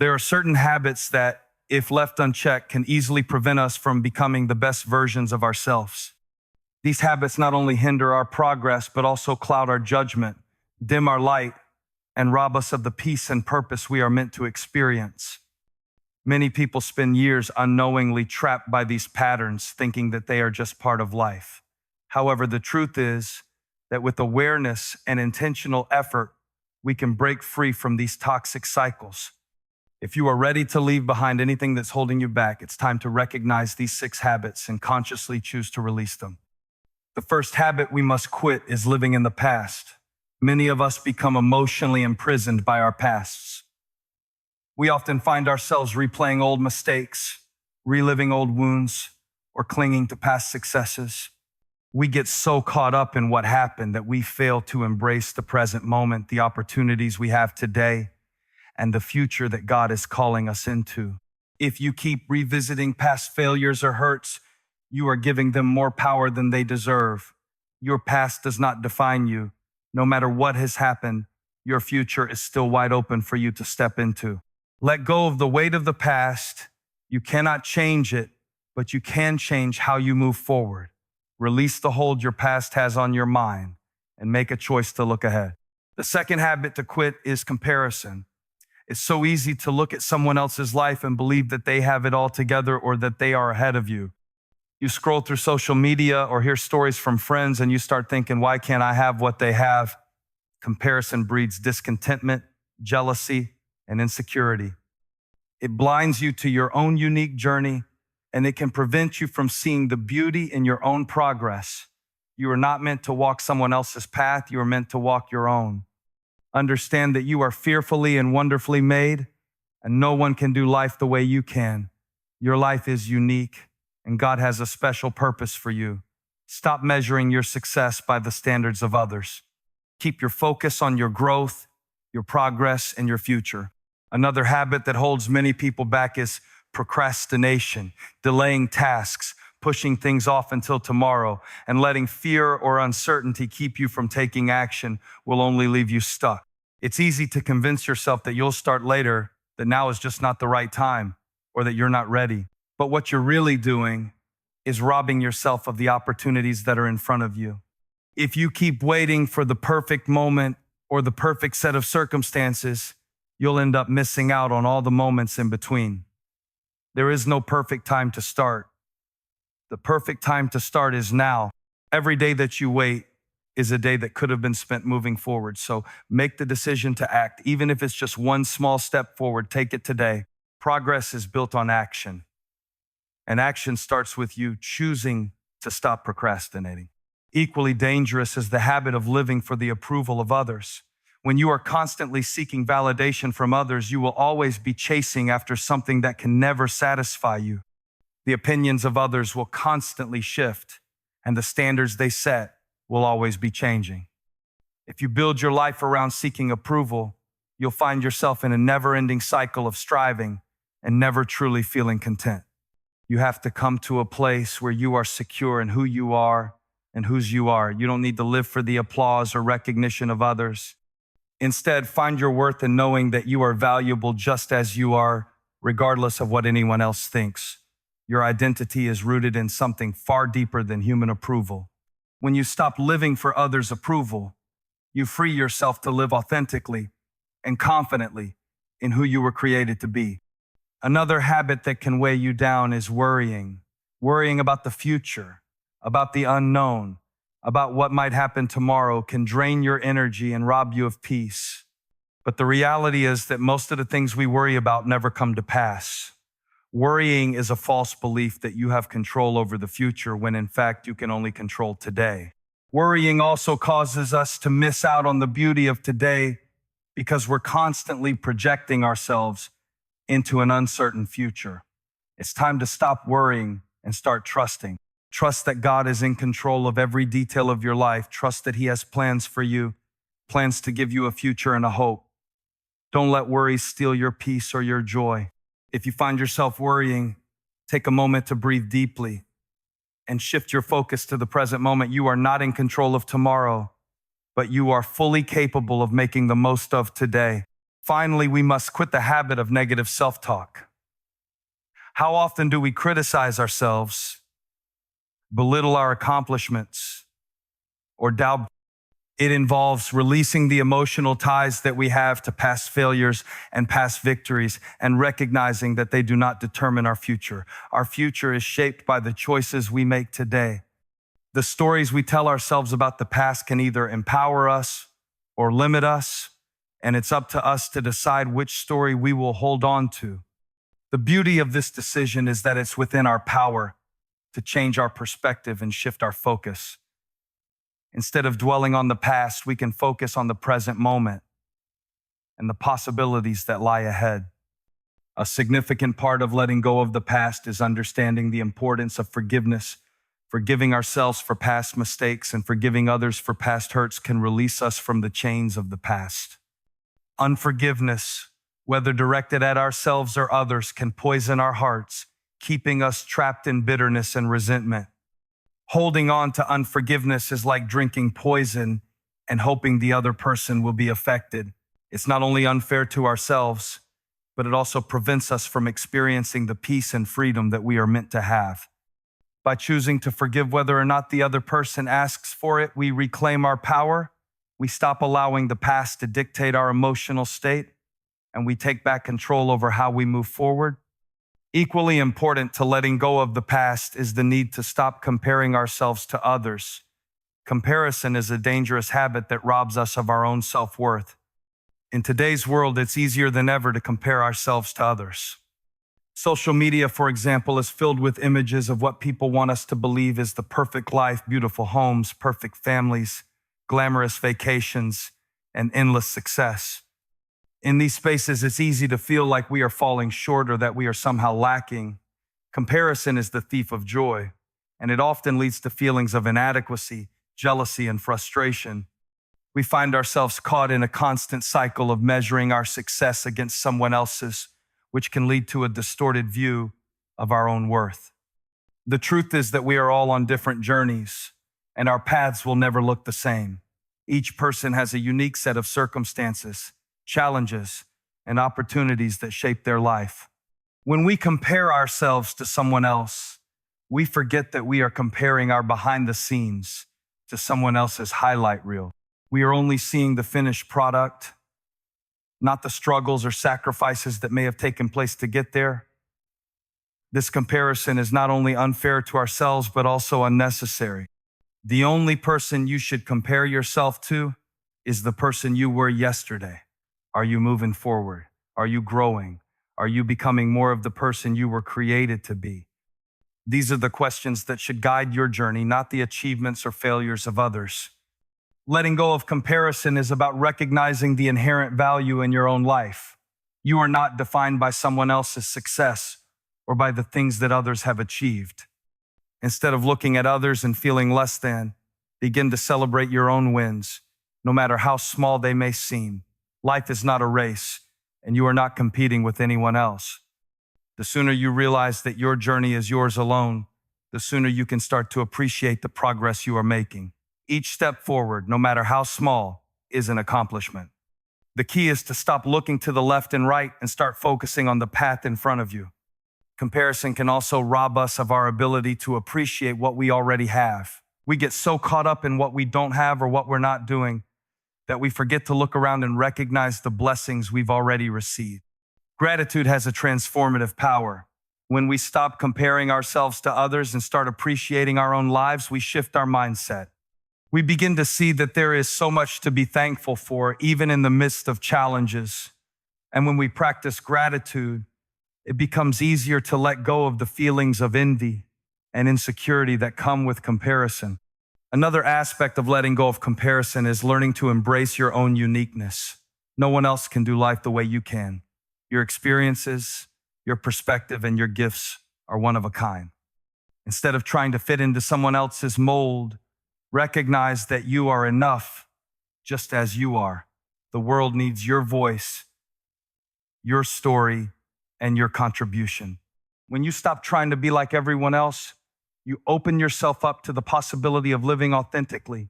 There are certain habits that, if left unchecked, can easily prevent us from becoming the best versions of ourselves. These habits not only hinder our progress, but also cloud our judgment, dim our light, and rob us of the peace and purpose we are meant to experience. Many people spend years unknowingly trapped by these patterns, thinking that they are just part of life. However, the truth is that with awareness and intentional effort, we can break free from these toxic cycles. If you are ready to leave behind anything that's holding you back, it's time to recognize these 6 habits and consciously choose to release them. The first habit we must quit is living in the past. Many of us become emotionally imprisoned by our pasts. We often find ourselves replaying old mistakes, reliving old wounds, or clinging to past successes. We get so caught up in what happened that we fail to embrace the present moment, the opportunities we have today, and the future that God is calling us into. If you keep revisiting past failures or hurts, you are giving them more power than they deserve. Your past does not define you. No matter what has happened, your future is still wide open for you to step into. Let go of the weight of the past. You cannot change it, but you can change how you move forward. Release the hold your past has on your mind and make a choice to look ahead. The second habit to quit is comparison. It's so easy to look at someone else's life and believe that they have it all together or that they are ahead of you. You scroll through social media or hear stories from friends and you start thinking, why can't I have what they have? Comparison breeds discontentment, jealousy, and insecurity. It blinds you to your own unique journey, and it can prevent you from seeing the beauty in your own progress. You are not meant to walk someone else's path. You are meant to walk your own. Understand that you are fearfully and wonderfully made, and no one can do life the way you can. Your life is unique, and God has a special purpose for you. Stop measuring your success by the standards of others. Keep your focus on your growth, your progress, and your future. Another habit that holds many people back is procrastination, delaying tasks, pushing things off until tomorrow, and letting fear or uncertainty keep you from taking action will only leave you stuck. It's easy to convince yourself that you'll start later, that now is just not the right time, or that you're not ready. But what you're really doing is robbing yourself of the opportunities that are in front of you. If you keep waiting for the perfect moment or the perfect set of circumstances, you'll end up missing out on all the moments in between. There is no perfect time to start. The perfect time to start is now. Every day that you wait is a day that could have been spent moving forward. So make the decision to act. Even if it's just one small step forward, take it today. Progress is built on action. And action starts with you choosing to stop procrastinating. Equally dangerous is the habit of living for the approval of others. When you are constantly seeking validation from others, you will always be chasing after something that can never satisfy you. The opinions of others will constantly shift, and the standards they set will always be changing. If you build your life around seeking approval, you'll find yourself in a never-ending cycle of striving and never truly feeling content. You have to come to a place where you are secure in who you are and whose you are. You don't need to live for the applause or recognition of others. Instead, find your worth in knowing that you are valuable just as you are, regardless of what anyone else thinks. Your identity is rooted in something far deeper than human approval. When you stop living for others' approval, you free yourself to live authentically and confidently in who you were created to be. Another habit that can weigh you down is worrying. Worrying about the future, about the unknown, about what might happen tomorrow can drain your energy and rob you of peace. But the reality is that most of the things we worry about never come to pass. Worrying is a false belief that you have control over the future when in fact you can only control today. Worrying also causes us to miss out on the beauty of today because we're constantly projecting ourselves into an uncertain future. It's time to stop worrying and start trusting. Trust that God is in control of every detail of your life. Trust that He has plans for you, plans to give you a future and a hope. Don't let worry steal your peace or your joy. If you find yourself worrying, take a moment to breathe deeply and shift your focus to the present moment. You are not in control of tomorrow, but you are fully capable of making the most of today. Finally, we must quit the habit of negative self-talk. How often do we criticize ourselves, belittle our accomplishments, or doubt? It involves releasing the emotional ties that we have to past failures and past victories and recognizing that they do not determine our future. Our future is shaped by the choices we make today. The stories we tell ourselves about the past can either empower us or limit us, and it's up to us to decide which story we will hold on to. The beauty of this decision is that it's within our power to change our perspective and shift our focus. Instead of dwelling on the past, we can focus on the present moment and the possibilities that lie ahead. A significant part of letting go of the past is understanding the importance of forgiveness. Forgiving ourselves for past mistakes and forgiving others for past hurts can release us from the chains of the past. Unforgiveness, whether directed at ourselves or others, can poison our hearts, keeping us trapped in bitterness and resentment. Holding on to unforgiveness is like drinking poison and hoping the other person will be affected. It's not only unfair to ourselves, but it also prevents us from experiencing the peace and freedom that we are meant to have. By choosing to forgive whether or not the other person asks for it, we reclaim our power, we stop allowing the past to dictate our emotional state, and we take back control over how we move forward. Equally important to letting go of the past is the need to stop comparing ourselves to others. Comparison is a dangerous habit that robs us of our own self-worth. In today's world, it's easier than ever to compare ourselves to others. Social media, for example, is filled with images of what people want us to believe is the perfect life, beautiful homes, perfect families, glamorous vacations, and endless success. In these spaces, it's easy to feel like we are falling short or that we are somehow lacking. Comparison is the thief of joy, and it often leads to feelings of inadequacy, jealousy, and frustration. We find ourselves caught in a constant cycle of measuring our success against someone else's, which can lead to a distorted view of our own worth. The truth is that we are all on different journeys, and our paths will never look the same. Each person has a unique set of circumstances, challenges, and opportunities that shape their life. When we compare ourselves to someone else, we forget that we are comparing our behind the scenes to someone else's highlight reel. We are only seeing the finished product, not the struggles or sacrifices that may have taken place to get there. This comparison is not only unfair to ourselves, but also unnecessary. The only person you should compare yourself to is the person you were yesterday. Are you moving forward? Are you growing? Are you becoming more of the person you were created to be? These are the questions that should guide your journey, not the achievements or failures of others. Letting go of comparison is about recognizing the inherent value in your own life. You are not defined by someone else's success or by the things that others have achieved. Instead of looking at others and feeling less than, begin to celebrate your own wins, no matter how small they may seem. Life is not a race, and you are not competing with anyone else. The sooner you realize that your journey is yours alone, the sooner you can start to appreciate the progress you are making. Each step forward, no matter how small, is an accomplishment. The key is to stop looking to the left and right and start focusing on the path in front of you. Comparison can also rob us of our ability to appreciate what we already have. We get so caught up in what we don't have or what we're not doing that we forget to look around and recognize the blessings we've already received. Gratitude has a transformative power. When we stop comparing ourselves to others and start appreciating our own lives, we shift our mindset. We begin to see that there is so much to be thankful for, even in the midst of challenges. And when we practice gratitude, it becomes easier to let go of the feelings of envy and insecurity that come with comparison. Another aspect of letting go of comparison is learning to embrace your own uniqueness. No one else can do life the way you can. Your experiences, your perspective, and your gifts are one of a kind. Instead of trying to fit into someone else's mold, recognize that you are enough just as you are. The world needs your voice, your story, and your contribution. When you stop trying to be like everyone else, you open yourself up to the possibility of living authentically.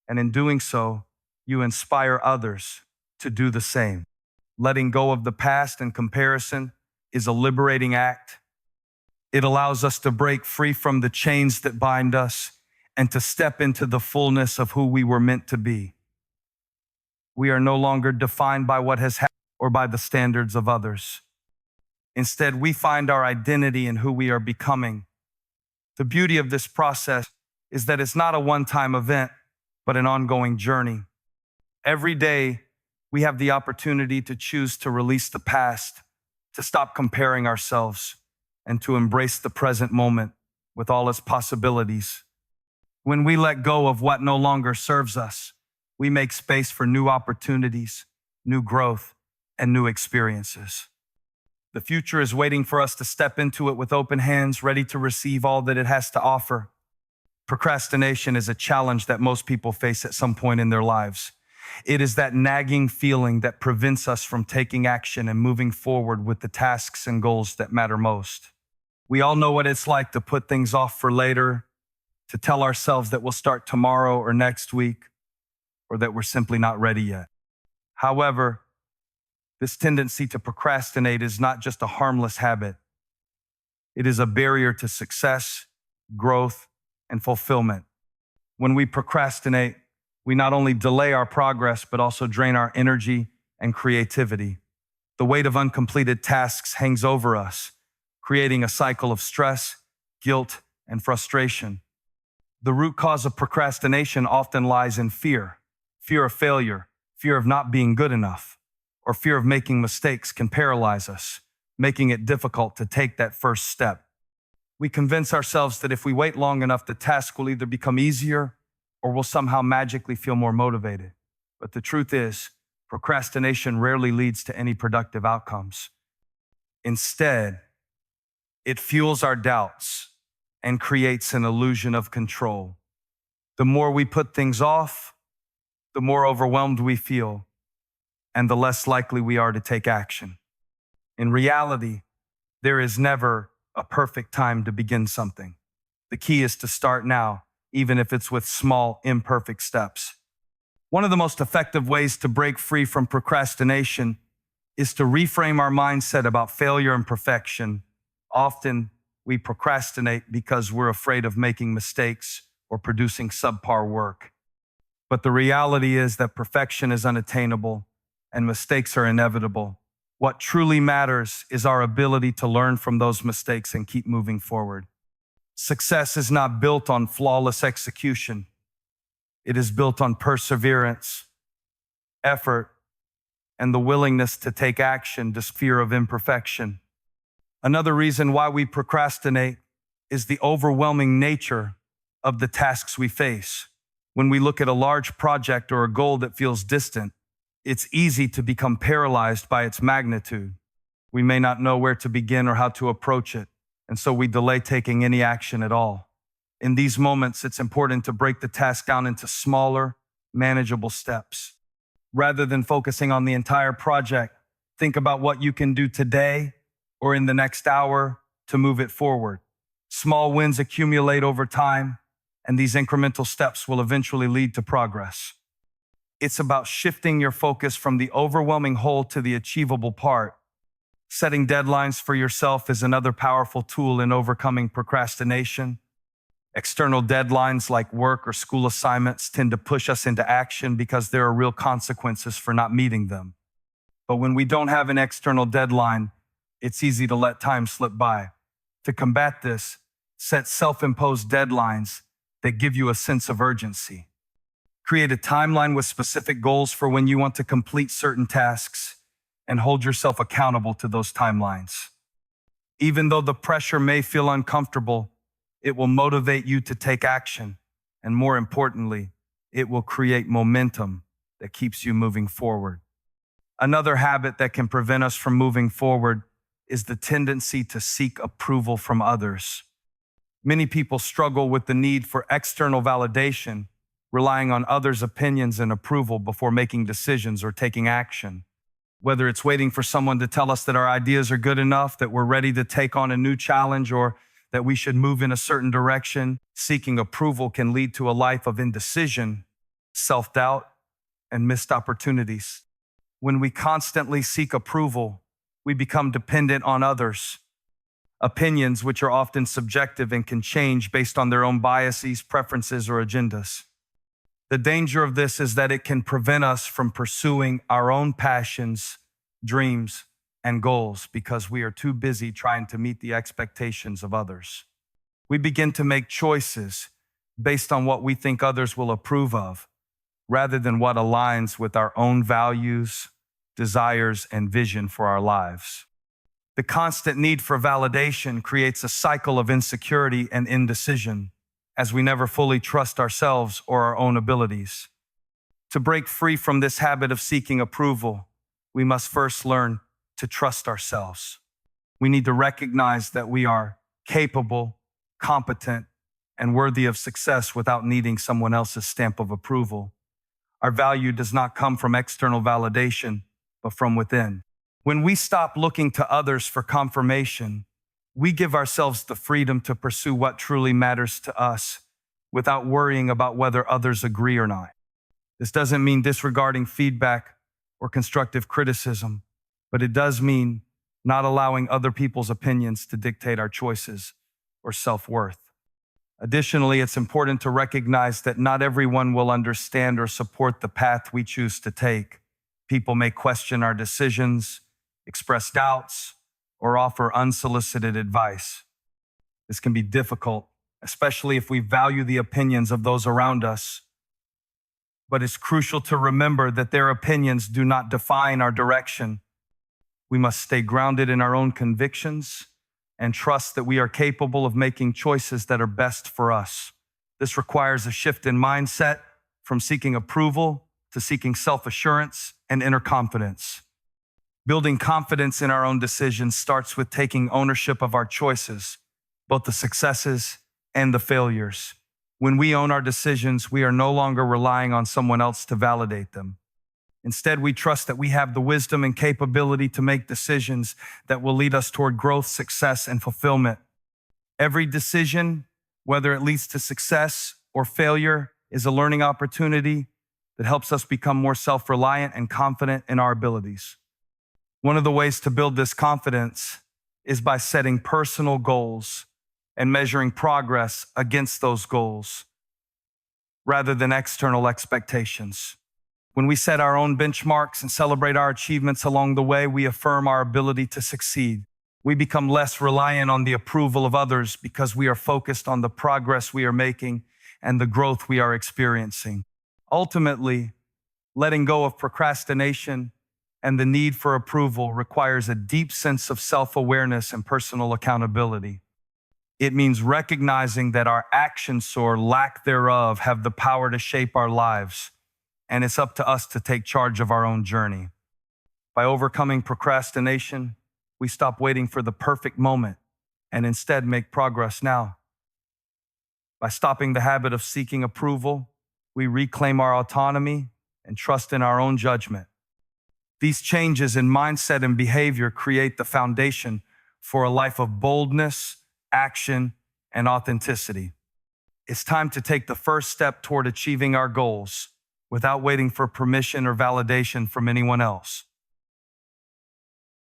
And in doing so, you inspire others to do the same. Letting go of the past and comparison is a liberating act. It allows us to break free from the chains that bind us and to step into the fullness of who we were meant to be. We are no longer defined by what has happened or by the standards of others. Instead, we find our identity in who we are becoming. The beauty of this process is that it's not a one-time event, but an ongoing journey. Every day, we have the opportunity to choose to release the past, to stop comparing ourselves, and to embrace the present moment with all its possibilities. When we let go of what no longer serves us, we make space for new opportunities, new growth, and new experiences. The future is waiting for us to step into it with open hands, ready to receive all that it has to offer. Procrastination is a challenge that most people face at some point in their lives. It is that nagging feeling that prevents us from taking action and moving forward with the tasks and goals that matter most. We all know what it's like to put things off for later, to tell ourselves that we'll start tomorrow or next week, or that we're simply not ready yet. However, this tendency to procrastinate is not just a harmless habit. It is a barrier to success, growth, and fulfillment. When we procrastinate, we not only delay our progress, but also drain our energy and creativity. The weight of uncompleted tasks hangs over us, creating a cycle of stress, guilt, and frustration. The root cause of procrastination often lies in fear. Fear of failure, fear of not being good enough, or fear of making mistakes can paralyze us, making it difficult to take that first step. We convince ourselves that if we wait long enough, the task will either become easier or we'll somehow magically feel more motivated. But the truth is, procrastination rarely leads to any productive outcomes. Instead, it fuels our doubts and creates an illusion of control. The more we put things off, the more overwhelmed we feel, and the less likely we are to take action. In reality, there is never a perfect time to begin something. The key is to start now, even if it's with small, imperfect steps. One of the most effective ways to break free from procrastination is to reframe our mindset about failure and perfection. Often, we procrastinate because we're afraid of making mistakes or producing subpar work. But the reality is that perfection is unattainable and mistakes are inevitable. What truly matters is our ability to learn from those mistakes and keep moving forward. Success is not built on flawless execution. It is built on perseverance, effort, and the willingness to take action despite fear of imperfection. Another reason why we procrastinate is the overwhelming nature of the tasks we face. When we look at a large project or a goal that feels distant, it's easy to become paralyzed by its magnitude. We may not know where to begin or how to approach it, and so we delay taking any action at all. In these moments, it's important to break the task down into smaller, manageable steps. Rather than focusing on the entire project, think about what you can do today or in the next hour to move it forward. Small wins accumulate over time, and these incremental steps will eventually lead to progress. It's about shifting your focus from the overwhelming whole to the achievable part. Setting deadlines for yourself is another powerful tool in overcoming procrastination. External deadlines like work or school assignments tend to push us into action because there are real consequences for not meeting them. But when we don't have an external deadline, it's easy to let time slip by. To combat this, set self-imposed deadlines that give you a sense of urgency. Create a timeline with specific goals for when you want to complete certain tasks and hold yourself accountable to those timelines. Even though the pressure may feel uncomfortable, it will motivate you to take action. And more importantly, it will create momentum that keeps you moving forward. Another habit that can prevent us from moving forward is the tendency to seek approval from others. Many people struggle with the need for external validation, relying on others' opinions and approval before making decisions or taking action. Whether it's waiting for someone to tell us that our ideas are good enough, that we're ready to take on a new challenge, or that we should move in a certain direction, seeking approval can lead to a life of indecision, self-doubt, and missed opportunities. When we constantly seek approval, we become dependent on others. Opinions, which are often subjective and can change based on their own biases, preferences, or agendas. The danger of this is that it can prevent us from pursuing our own passions, dreams, and goals because we are too busy trying to meet the expectations of others. We begin to make choices based on what we think others will approve of, rather than what aligns with our own values, desires, and vision for our lives. The constant need for validation creates a cycle of insecurity and indecision, as we never fully trust ourselves or our own abilities. To break free from this habit of seeking approval, we must first learn to trust ourselves. We need to recognize that we are capable, competent, and worthy of success without needing someone else's stamp of approval. Our value does not come from external validation, but from within. When we stop looking to others for confirmation, we give ourselves the freedom to pursue what truly matters to us without worrying about whether others agree or not. This doesn't mean disregarding feedback or constructive criticism, but it does mean not allowing other people's opinions to dictate our choices or self-worth. Additionally, it's important to recognize that not everyone will understand or support the path we choose to take. People may question our decisions, express doubts, or offer unsolicited advice. This can be difficult, especially if we value the opinions of those around us. But it's crucial to remember that their opinions do not define our direction. We must stay grounded in our own convictions and trust that we are capable of making choices that are best for us. This requires a shift in mindset from seeking approval to seeking self-assurance and inner confidence. Building confidence in our own decisions starts with taking ownership of our choices, both the successes and the failures. When we own our decisions, we are no longer relying on someone else to validate them. Instead, we trust that we have the wisdom and capability to make decisions that will lead us toward growth, success, and fulfillment. Every decision, whether it leads to success or failure, is a learning opportunity that helps us become more self-reliant and confident in our abilities. One of the ways to build this confidence is by setting personal goals and measuring progress against those goals, rather than external expectations. When we set our own benchmarks and celebrate our achievements along the way, we affirm our ability to succeed. We become less reliant on the approval of others because we are focused on the progress we are making and the growth we are experiencing. Ultimately, letting go of procrastination and the need for approval requires a deep sense of self-awareness and personal accountability. It means recognizing that our actions or lack thereof have the power to shape our lives, and it's up to us to take charge of our own journey. By overcoming procrastination, we stop waiting for the perfect moment and instead make progress now. By stopping the habit of seeking approval, we reclaim our autonomy and trust in our own judgment. These changes in mindset and behavior create the foundation for a life of boldness, action, and authenticity. It's time to take the first step toward achieving our goals without waiting for permission or validation from anyone else.